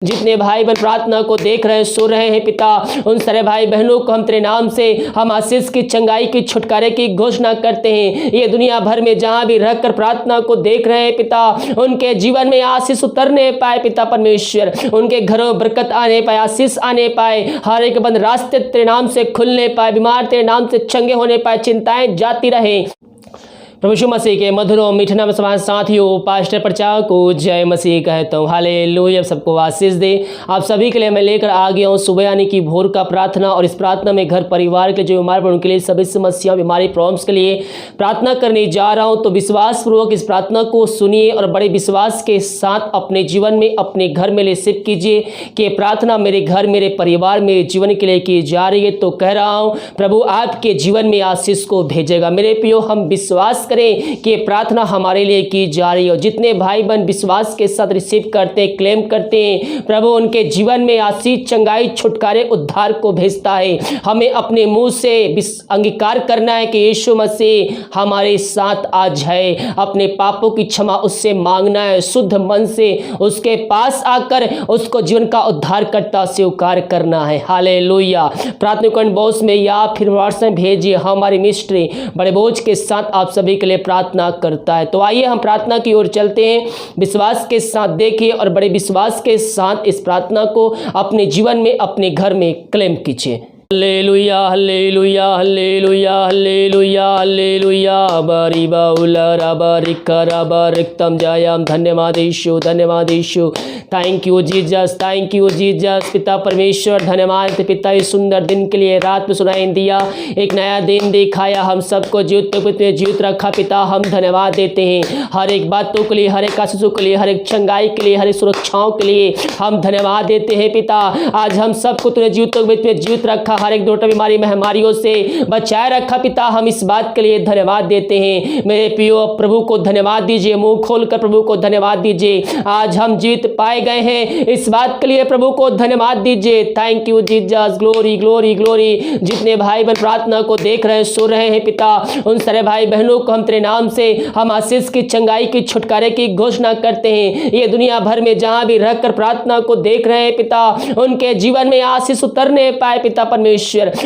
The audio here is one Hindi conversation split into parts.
जितने भाई बहन प्रार्थना को देख रहे हैं, सुन रहे हैं पिता, उन सारे भाई बहनों को हम तेरे नाम से हम आशीष की, चंगाई की, छुटकारे की घोषणा करते हैं। ये दुनिया भर में जहां भी रहकर प्रार्थना को देख रहे हैं पिता, उनके जीवन में आशीष उतरने पाए पिता परमेश्वर, उनके घरों में बरकत आने पाए, आशीष आने पाए, हर एक बंद रास्ते तेरे नाम से खुलने पाए, बीमार तेरे नाम से चंगे होने पाए, चिंताएं जाती रहे। प्रभु यीशु मसीह के मधुर और मीठे नाम समाज साथियों, पास्टर प्रचार को जय मसीह कहता हूँ। हालेलुया, सबको आशीष दे। आप सभी के लिए मैं लेकर आ गया हूँ सुबह यानी कि भोर का प्रार्थना, और इस प्रार्थना में घर परिवार के जो बीमार पड़े उनके लिए, सभी समस्या, बीमारी, प्रॉब्लम्स के लिए प्रार्थना करने जा रहा हूँ। तो विश्वास पूर्वक इस प्रार्थना को सुनिए और बड़े विश्वास के साथ अपने जीवन में, अपने घर में रिसीव कीजिए कि प्रार्थना मेरे घर, मेरे परिवार, मेरे जीवन के लिए की जा रही है। तो कह रहा हूँ प्रभु आपके जीवन में आशीष को भेजेगा। मेरे प्रियो, हम विश्वास करें कि प्रार्थना हमारे लिए की जा रही हो। जितने भाई बहन विश्वास के साथ रिसीव करते हैं, क्लेम करते हैं, प्रभु उनके जीवन में आशीष, चंगाई, छुटकारे, उद्धार को भेजता है। हमें अपने मुंह से अंगीकार करना है कि यीशु मसीह हमारे साथ आज है। अपने पापों की क्षमा उससे मांगना है, शुद्ध मन से उसके पास आकर उसको जीवन का उद्धार करता स्वीकार करना है। हालेलुया। प्रार्थना कमेंट बॉक्स में या फिर व्हाट्सएप भेजिए। हमारी मिस्ट्री बड़े बोझ के साथ आप सभी के लिए प्रार्थना करता है। तो आइए हम प्रार्थना की ओर चलते हैं। विश्वास के साथ देखिए और बड़े विश्वास के साथ इस प्रार्थना को अपने जीवन में, अपने घर में क्लेम कीजिए। Hallelujah, hallelujah, hallelujah, hallelujah, hallelujah. बारी बाउला राबारिका राबारिक्तम जायाम। धन्यवाद यीशु, धन्यवाद यीशु। Thank you Jesus, thank you Jesus. पिता परमेश्वर धन्यवाद पिता, इस सुंदर दिन के लिए, रात में सुनाई दिया, एक नया दिन दिखाया, हम सबको जीवित रखा पिता, हम धन्यवाद देते हैं। हर एक बातों के लिए, हर एक आशीषों के लिए, हर एक चंगाई के लिए, हर एक सुरक्षाओं के लिए हम धन्यवाद देते हैं पिता। आज हम सबको तूने जीवित रखा, हर एक दोटा बीमारी, महामारियों से बचाए रखा पिता, हम इस बात के लिए धन्यवाद देते हैं। मेरे प्रियो, प्रभु को धन्यवाद दीजिए, मुंह खोलकर प्रभु को धन्यवाद दीजिए। आज हम जीत पाए गए हैं, इस बात के लिए प्रभु को धन्यवाद दीजिए। Thank you Jesus, glory glory glory. जितने भाई बहन प्रार्थना को देख रहे हैं, सुन रहे हैं पिता, उन सारे भाई बहनों को हम तेरे नाम से हम आशीष की, चंगाई की, छुटकारे की घोषणा करते हैं। ये दुनिया भर में जहां भी रहकर प्रार्थना को देख रहे हैं पिता, उनके जीवन में आशीष उतरने पाए पिता परमेश्वर,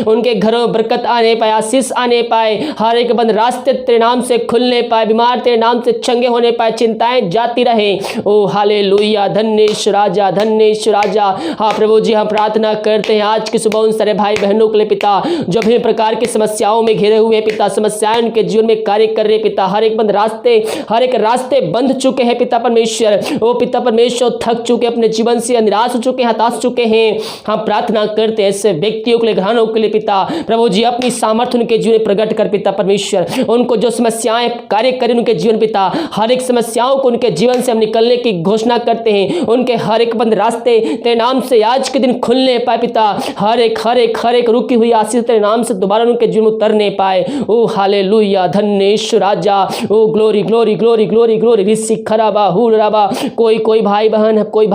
उनके घरों में बरकत आने पाए, आशीष आने पाए, हर एक बंद रास्ते तेरे नाम से खुलने पाए, बीमार तेरे नाम से चंगे होने पाए, चिंताएं जाती रहे। ओ हालेलुया, धन्येश राजा, धन्येश राजा। हाँ प्रभु जी, हम प्रार्थना करते हैं आज की सुबह उन सारे भाई बहनों के लिए पिता, जो विभिन्न प्रकार की समस्याओं में घिरे हुए पिता, समस्याएं उनके जीवन में कार्य कर रहे पिता, हर एक बंद रास्ते, हर एक रास्ते बंद चुके हैं पिता परमेश्वर। ओ पिता परमेश्वर, थक चुके, अपने जीवन से निराश हो चुके, हताश चुके हैं। हम प्रार्थना करते हैं ऐसे व्यक्तियों के लिए, घरानों के लिए पिता, प्रभु जी अपनी सामर्थ्य उनके जीवन में प्रकट कर पिता परमेश्वर। उनको जो समस्याएं कार्य करें उनके जीवन पिता, हर एक समस्याओं को उनके जीवन से हम निकलने की घोषणा करते हैं। उनके हर एक बंद रास्ते तेरे नाम से आज के दिन खुलने पाए पिता, हर एक रुकी हुई आशीष तेरे नाम से दोबारा उनके जीवन में उतरने पाए। ओ हालेलुया, धन्येश राजा। ओ glory glory glory glory glory. ऋषि खराबा हुल राबा। कोई भाई बहन है, कोई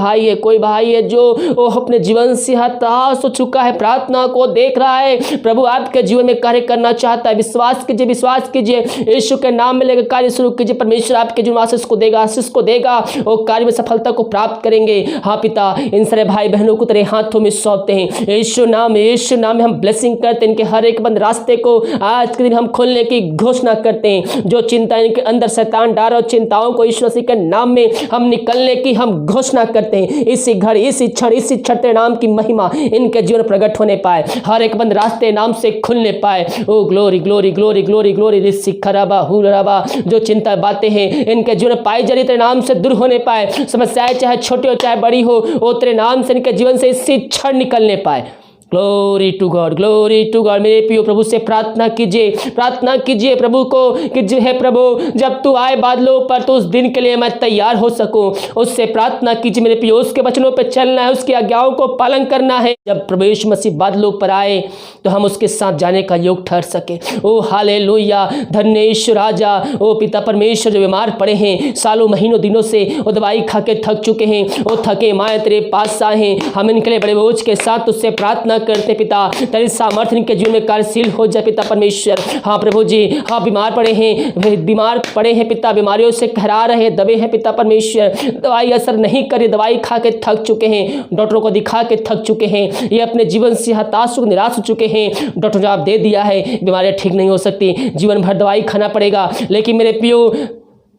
भाई है जो अपने जीवन से हताश हो चुका है, प्रार्थना को देख रहा है, प्रभु आपके जीवन में कार्य करना चाहता है। विश्वास कीजिए, यीशु के नाम में लेकर कार्य शुरू कीजिए। परमेश्वर आपके जीवन में आशीष को देगा और कार्य में सफलता को प्राप्त करेंगे। हाँ पिता, इन सारे भाई बहनों को तेरे हाथों में सौंपते हैं। यीशु नाम में हम ब्लेसिंग करते हैं। इनके हर एक बंद रास्ते को आज के दिन हम खोलने की घोषणा करते हैं। जो चिंता इनके अंदर शैतान डाल और चिंताओं को यीशु मसीह के नाम में हम निकलने की हम घोषणा करते हैं। इसी घर, इसी क्षण तेरे नाम की महिमा इनके जीवन प्रकट होने पाए, हर एक बंद रास्ते नाम से खुलने पाए। ओ glory glory glory glory glory. ऋषि खराबा हुलराबा। जो चिंता बातें हैं इनके जीवन पाई जा रही तेरे नाम से दूर होने पाए। समस्याएं चाहे छोटी हो चाहे बड़ी हो, वो तेरे नाम से इनके जीवन से इसी क्षण निकलने पाए। Glory to God, glory to God. मेरे प्रियो, प्रभु से प्रार्थना कीजिए प्रभु को कि जो है प्रभु, जब तू आए बादलों पर तो उस दिन के लिए मैं तैयार हो सकूं। उससे प्रार्थना कीजिए मेरे प्रियो, उसके वचनों पर चलना है, उसकी आज्ञाओं को पालन करना है। जब प्रभु यीशु मसीह बादलों पर आए तो हम उसके साथ जाने का योग ठहर सके। ओ हालेलुया, धन्येश राजा। ओ पिता परमेश्वर, जो बीमार पड़े हैं सालों महीनों दिनों से, वो दवाई खा के थक चुके हैं, वो थके माए तेरे पास आए हैं। हम इनके लिए बड़े बोझ के साथ उससे प्रार्थना प्रार्थना करते पिता, तेरी सामर्थ्य इनके जीवन में कार्यशील हो जाए पिता परमेश्वर। हाँ प्रभु जी, हाँ बीमार पड़े हैं पिता, बीमारियों से कहरा रहे हैं, दबे हैं पिता परमेश्वर, दवाई असर नहीं करे, दवाई खा के थक चुके हैं, डॉक्टरों को दिखा के थक चुके हैं, ये अपने जीवन से हताश निराश हो चुके हैं। डॉक्टर जवाब दे दिया है बीमारियां ठीक नहीं हो सकती, जीवन भर दवाई खाना पड़ेगा। लेकिन मेरे प्रियो,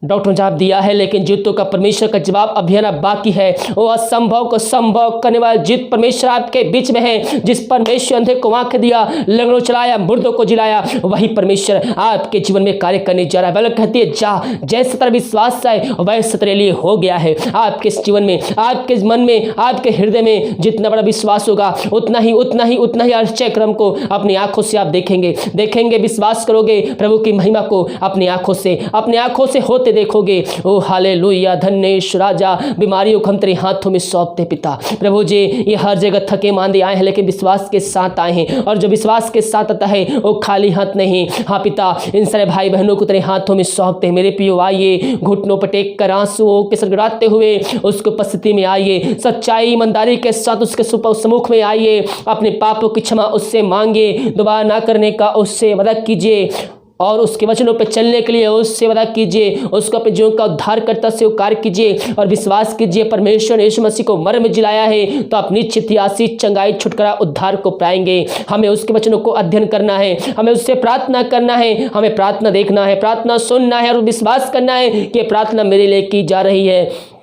डॉक्टर ने जवाब दिया है, लेकिन जीतों का परमेश्वर का जवाब अभी आना बाकी है। वो असंभव को संभव करने वाला जीत परमेश्वर आपके बीच में है। जिस परमेश्वर अंधे को आंख दिया, लंगड़ों चलाया, मुर्दों को जिलाया, वही परमेश्वर आपके जीवन में कार्य करने जा रहा है। बाइबल कहती है, जा जैसे तेरा विश्वास है वैसे तेरे लिए हो गया है। आपके जीवन में, आपके मन में, आपके हृदय में जितना बड़ा विश्वास होगा, उतना ही आश्चर्य क्रम को अपनी आंखों से आप देखेंगे, विश्वास करोगे, प्रभु की महिमा को अपनी आंखों से होते देखोगे। ओ हालेलुया, धन्य राजा। बीमारियों को हम तेरे हाथों में सौंपते पिता। प्रभु जी, ये हर जगह थके मांदे आए हैं, लेकिन विश्वास के साथ आए हैं, और जो विश्वास के साथ आता है वो खाली हाथ नहीं। हाँ पिता, इन सारे भाई बहनों को तेरे हाथों में सौंपते हैं। मेरे प्रियो, आइए घुटनों पर टेक कर आंसुओं के सड़गड़ाते हुए उसको उपस्थिति में आइए, सच्चाई ईमानदारी के साथ उसके सम्मुख में आइए, अपने पापों की क्षमा उससे मांगे, दोबारा ना करने का उससे मदद कीजिए, और उसके वचनों पर चलने के लिए उससे वादा कीजिए, उसको अपने जीवन का उद्धारकर्ता से स्वीकार कीजिए और विश्वास कीजिए परमेश्वर ने यीशु मसीह को मर में जिलाया है, तो आप निश्चित ही आशीष, चंगाई, छुटकारा, उद्धार को पाएंगे। हमें उसके वचनों को अध्ययन करना है, हमें उससे प्रार्थना करना है, हमें प्रार्थना देखना है, प्रार्थना सुनना है और विश्वास करना है कि प्रार्थना मेरे लिए की जा रही है।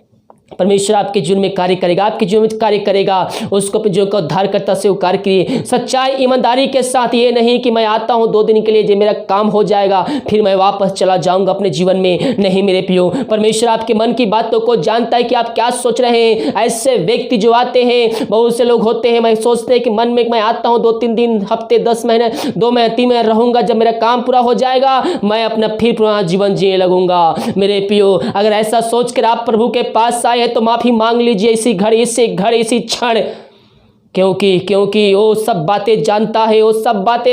परमेश्वर आपके जीवन में कार्य करेगा, आपके जीवन में कार्य करेगा। उसको अपने जीवन का उद्धार करता से स्वीकार कीजिए, सच्चाई ईमानदारी के साथ। ये नहीं कि मैं आता हूँ 2 दिन के लिए, जो मेरा काम हो जाएगा फिर मैं वापस चला जाऊंगा अपने जीवन में। नहीं मेरे प्रियो, परमेश्वर आपके मन की बातों को जानता है कि आप क्या सोच रहे हैं। ऐसे व्यक्ति जो आते हैं, बहुत से लोग होते हैं, मैं सोचते हैं कि मन में मैं आता हूँ 2-3 दिन, हफ्ते, 10 महीने, 2 महीने, 3 महीने रहूंगा, जब मेरा काम पूरा हो जाएगा मैं अपना फिर पुराना जीवन जीने लगूंगा। मेरे प्रियो, अगर ऐसा सोचकर आप प्रभु के पास आए तो माफी मांग लीजिए इसी घड़ी, इसी क्षण, क्योंकि वो सब बातें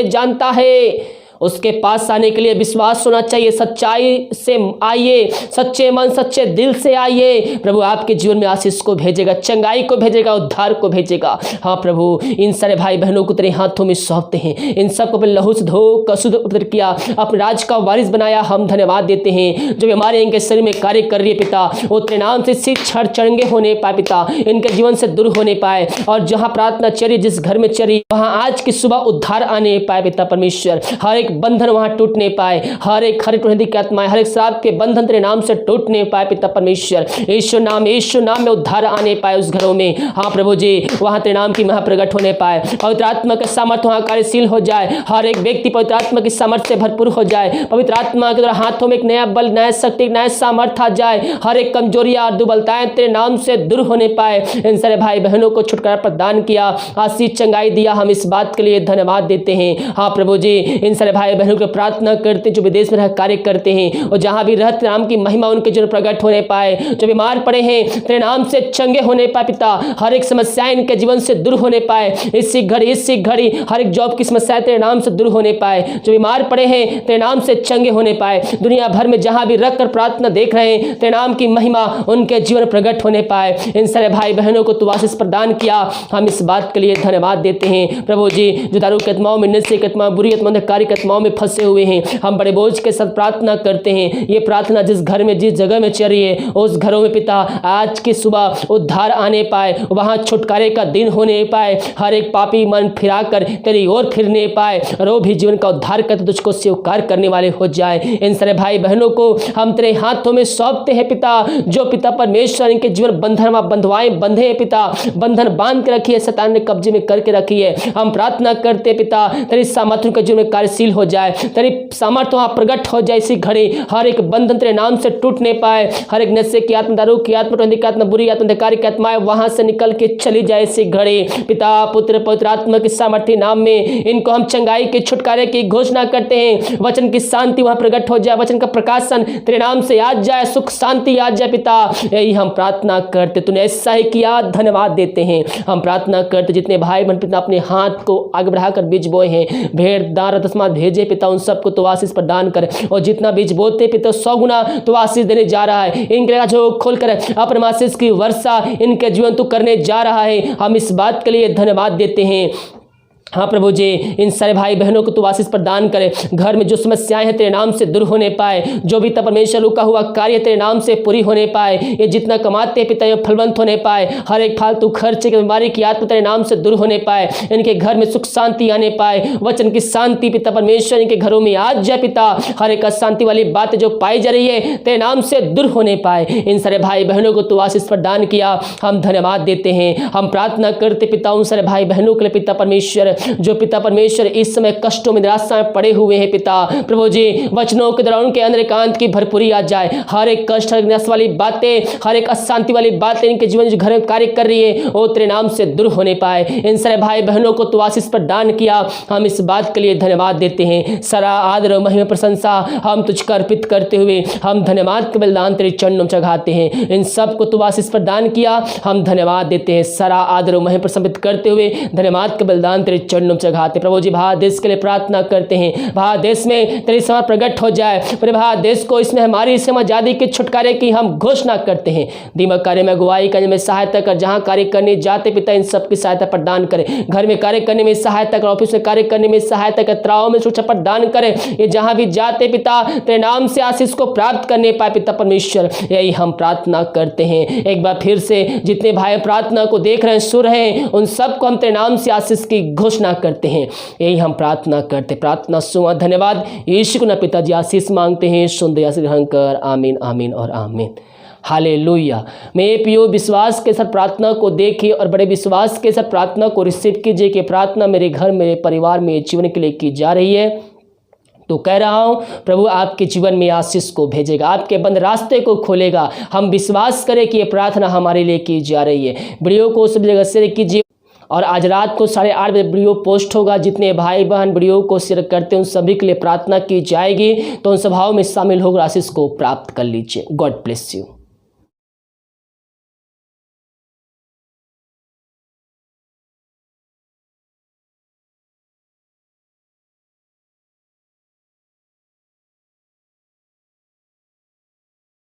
जानता है। उसके पास आने के लिए विश्वास होना चाहिए, सच्चाई से आइए, सच्चे मन, सच्चे दिल से आइए। प्रभु आपके जीवन में आशीष को भेजेगा, चंगाई को भेजेगा, उद्धार को भेजेगा। हाँ प्रभु, इन सारे भाई बहनों को तेरे हाथों में सौंपते हैं, इन सबको अपने लहू से धो कर शुद्ध पवित्र किया, अपने राज का वारिस बनाया। हम धन्यवाद देते हैं जो बीमारी इनके शरीर में कार्य कर रही है पिता, वो तेरे नाम से सिर चढ़े होने पाए पिता, इनके जीवन से दूर होने पाए, और जहाँ प्रार्थना चली, जिस घर में चली, वहाँ आज की सुबह उद्धार आने पाए पिता परमेश्वर। हर एक बंधन वहां टूटने पाए, हर एक टूटने की आत्माएं, हर एक श्राप के बंधन तेरे नाम से टूटने पाए पिता परमेश्वर। यीशु नाम में उद्धार आने पाए उस घरों में। हाँ प्रभु जी, वहां तेरे नाम की महा प्रकट होने पाए, पवित्र आत्मा का सामर्थ्य वहां कार्यशील हो जाए, हर एक व्यक्ति पवित्र आत्मा की सामर्थ्य से भरपूर हो जाए, पवित्र आत्मा के द्वारा हाथों में एक नया बल, नया शक्ति, नया सामर्थ्य आ जाए, हर एक कमजोरियां और दुर्बलताएं तेरे नाम से दूर होने पाए। इन सारे भाई बहनों को छुटकारा प्रदान किया, आशीष, चंगाई दिया, हम इस बात के लिए धन्यवाद देते हैं। हाँ प्रभु जी, इन सारे भाई बहनों को प्रार्थना करते जो विदेश में रह कार्य करते हैं, और जहां भी रहते नाम की महिमा उनके जीवन प्रकट होने पाए, जो बीमार पड़े हैं तेरे नाम से चंगे होने पाए पिता, हर एक समस्याएं इनके जीवन से दूर होने पाए। इसी घड़ी हर एक जॉब की समस्याएं तेरे नाम से दूर होने पाए, जो बीमार पड़े हैं तेरे नाम से चंगे होने पाए। दुनिया भर में जहां भी रख कर प्रार्थना देख रहे हैं, तेरे नाम की महिमा उनके जीवन प्रकट होने पाए। इन सारे भाई बहनों को तू आशीष प्रदान किया, हम इस बात के लिए धन्यवाद देते हैं। प्रभु जी, जो दारू की आत्माओं में, नशे की आत्माओं, बुरी आत्माओं, कार्य की आत्माओं में फंसे हुए हैं, हम बड़े बोझ के साथ प्रार्थना करते हैं। ये प्रार्थना जिस घर में, जिस जगह में चल रही है, उस घरों में पिता आज की सुबह उद्धार आने पाए, वहां छुटकारे का दिन होने पाए, हर एक पापी मन फिराकर तेरी ओर फिरने पाए, और वो भी जीवन का उद्धार करते तुझको स्वीकार करने वाले हो जाए। इन सारे भाई बहनों को हम तेरे हाथों में सौंपते हैं पिता, जो पिता परमेश्वर इनके जीवन बंधन बंधवाए बंधे हैं पिता, बंधन बांध के रखी है, शैतान ने कब्जे में करके रखी है। हम प्रार्थना करते पिता, तेरी सामर्थ्य के जीवन में कार्यशील हो जाए, तेरी सामर्थ्य वहां प्रकट हो जाए। इसी घड़ी हर एक बंधन तेरे नाम से टूटने पाए, हर एक नशे की आत्मा, दारू की आत्मा, टोंदी की आत्मा, बुरी आत्मा, अंधकार की आत्माएं वहां से निकल के चली जाए। इसी घड़ी पिता, पुत्र, पवित्र आत्मा के सामर्थ्य नाम में इनको हम चंगाई के, छुटकारे की घोषणा करते हैं। वचन की शांति वहां प्रकट हो जाए, वचन का प्रकाशन तेरे नाम से आ जाए, सुख शांति आ जाए पिता, यही हम प्रार्थना करते। तूने ऐसा ही किया, धन्यवाद देते हैं। हम प्रार्थना करते जितने भाई बहन पिता अपने हाथ को आगे बढ़ाकर बीज बोए हैं, भेड़, दार, तस्मात भेजे पिता, उन सबको तो आशीष प्रदान कर, और जितना बीज बोते पिता 100 गुना तो आशीष देने जा रहा है। इनके जो खोलकर अपने आशीष की वर्षा इनके जीवन तो करने जा रहा है। हम इस बात के लिए धन्यवाद देते हैं। हाँ प्रभु जी, इन सारे भाई बहनों को तू आशीष प्रदान करे। घर में जो समस्याएं हैं तेरे नाम से दूर होने पाए, जो भी परमेश्वर रुका हुआ कार्य तेरे नाम से पूरी होने पाए। ये जितना कमाते हैं पिता ये फलवंत होने पाए। हर एक फालतू खर्चे की बीमारी की आत्मा तेरे नाम से दूर होने पाए। इनके घर में सुख शांति आने पाए। वचन की शांति पिता परमेश्वर इनके घरों में आज जाए पिता। हर एक अशांति वाली बातें जो पाई जा रही है तेरे नाम से दूर होने पाए। इन सारे भाई बहनों को तू आशीष प्रदान किया, हम धन्यवाद देते हैं। हम प्रार्थना करते पिता उन सारे भाई बहनों के लिए पिता परमेश्वर, जो पिता परमेश्वर इस समय कष्टों में निराशा में पड़े हुए हैं पिता प्रभु जी, वचनों के द्वारा उनके अंदर एकांत की भरपूरी आ जाए। हर एक कष्ट, हर एक निराशा वाली बातें, हर एक अशांति वाली बातें इनके जीवन जो घर में कार्य कर रही है वो तेरे नाम से दूर होने पाए। इन सारे भाई बहनों को तू आशीष प्रदान किया, हम इस बात के लिए धन्यवाद देते हैं। सारा आदर महिमा प्रशंसा हम तुझको अर्पित करते हुए हम धन्यवाद के बलिदान तेरे चरणों में चढ़ाते हैं। इन सब को तू आशीष प्रदान किया, हम धन्यवाद देते हैं। सारा आदर महिमा प्रशंसित करते हुए धन्यवाद के बलिदान तेरे चरणों में चढ़ाते। प्रभु जी भारत देश के लिए प्रार्थना करते हैं, भारत देश में तेरी समझ प्रकट हो जाए। मेरे भारत देश को इसमें हमारी समझ आदि के छुटकारे की हम घोषणा करते हैं। दीमक कार्य में अगुवाई करने में सहायता कर, जहां कार्य करने जाते पिता इन सबकी सहायता प्रदान करे। घर में कार्य करने में सहायता कर, ऑफिस में कार्य करने में सहायता कर, त्राव में सुरक्षा प्रदान करे। ये जहां भी जाते पिता तेरे नाम से आशीष को प्राप्त करने पाए पिता परमेश्वर, यही हम प्रार्थना करते हैं। एक बार फिर से जितने भाई प्रार्थना को देख रहे हैं, सुन रहे हैं, उन सबको हम तेरे नाम से आशीष की घोषणा करते हैं। यही हम प्रार्थना करते, प्रार्थना सुना। धन्यवाद यीशु के नाम पिताजी आशीष मांगते हैं, सुन दया से ग्रहण कर। आमीन आमीन और आमीन। हालेलुया। मेरे प्रियो, विश्वास के साथ प्रार्थना को देखिए और बड़े विश्वास के साथ प्रार्थना को रिसीव कीजिए कि प्रार्थना मेरे घर, मेरे परिवार, मेरे जीवन के लिए की जा रही है। तो कह रहा हूँ प्रभु आपके जीवन में आशीष को भेजेगा, आपके बंद रास्ते को खोलेगा। हम विश्वास करें कि ये प्रार्थना हमारे लिए की जा रही है। वीडियो को सब जगह शेयर कीजिए और आज रात को 8:30 बजे वीडियो पोस्ट होगा। जितने भाई बहन वीडियो को शेयर करते हैं उन सभी के लिए प्रार्थना की जाएगी, तो उन सभाओं में शामिल होकर आशीष को प्राप्त कर लीजिए। God bless you.